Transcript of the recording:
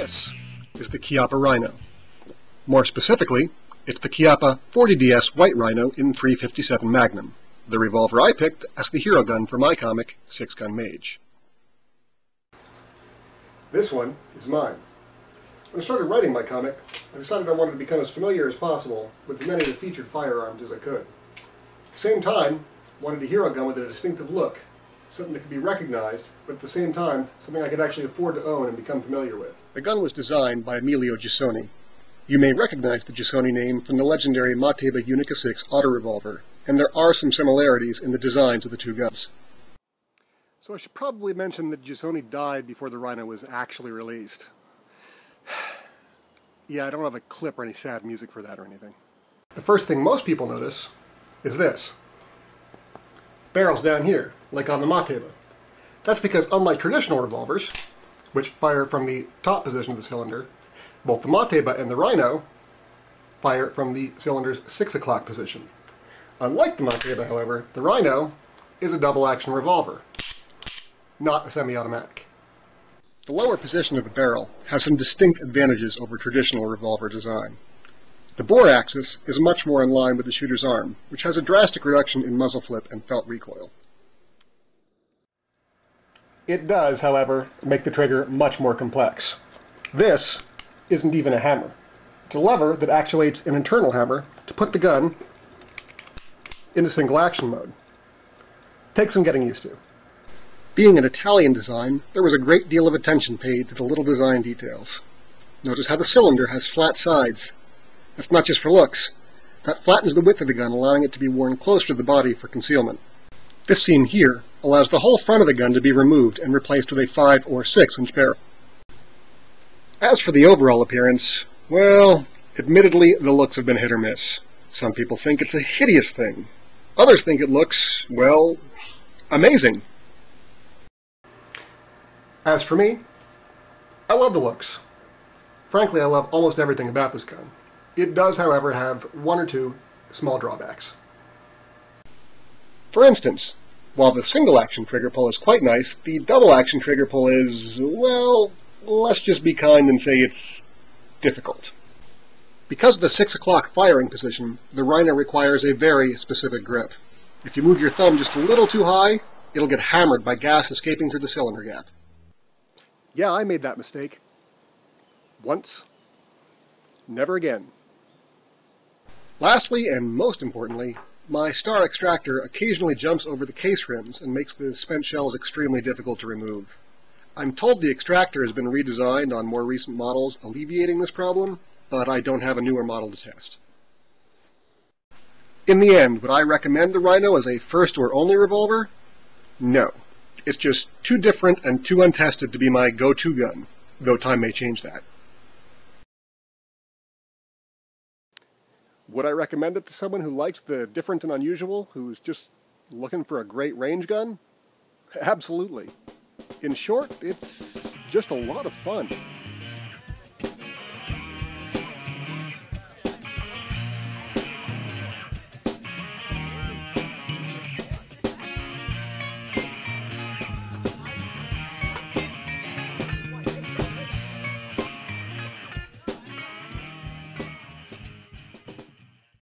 This is the Chiappa Rhino. More specifically, it's the Chiappa 40DS White Rhino in 357 Magnum, the revolver I picked as the hero gun for my comic, 6-Gun Mage. This one is mine. When I started writing my comic, I decided I wanted to become as familiar as possible with as many of the featured firearms as I could. At the same time, I wanted a hero gun with a distinctive look, something that could be recognized, but at the same time, something I could actually afford to own and become familiar with. The gun was designed by Emilio Gisoni. You may recognize the Gisoni name from the legendary Mateba Unica 6 auto revolver, and there are some similarities in the designs of the two guns. So I should probably mention that Gisoni died before the Rhino was actually released. Yeah, I don't have a clip or any sad music for that or anything. The first thing most people notice is this. Barrel's down here, like on the Mateba. That's because unlike traditional revolvers, which fire from the top position of the cylinder, both the Mateba and the Rhino fire from the cylinder's 6 o'clock position. Unlike the Mateba, however, the Rhino is a double-action revolver, not a semi-automatic. The lower position of the barrel has some distinct advantages over traditional revolver design. The bore axis is much more in line with the shooter's arm, which has a drastic reduction in muzzle flip and felt recoil. It does, however, make the trigger much more complex. This isn't even a hammer. It's a lever that actuates an internal hammer to put the gun into single action mode. Takes some getting used to. Being an Italian design, there was a great deal of attention paid to the little design details. Notice how the cylinder has flat sides. That's not just for looks. That flattens the width of the gun, allowing it to be worn close to the body for concealment. This seam here allows the whole front of the gun to be removed and replaced with a 5 or 6-inch barrel. As for the overall appearance, well, admittedly, the looks have been hit or miss. Some people think it's a hideous thing. Others think it looks, well, amazing. As for me, I love the looks. Frankly, I love almost everything about this gun. It does, however, have one or two small drawbacks. For instance, while the single-action trigger pull is quite nice, the double-action trigger pull is, well, let's just be kind and say it's difficult. Because of the 6 o'clock firing position, the Rhino requires a very specific grip. If you move your thumb just a little too high, it'll get hammered by gas escaping through the cylinder gap. Yeah, I made that mistake. Once. Never again. Lastly, and most importantly, my star extractor occasionally jumps over the case rims and makes the spent shells extremely difficult to remove. I'm told the extractor has been redesigned on more recent models, alleviating this problem, but I don't have a newer model to test. In the end, would I recommend the Rhino as a first or only revolver? No. It's just too different and too untested to be my go-to gun, though time may change that. Would I recommend it to someone who likes the different and unusual, who's just looking for a great range gun? Absolutely. In short, it's just a lot of fun.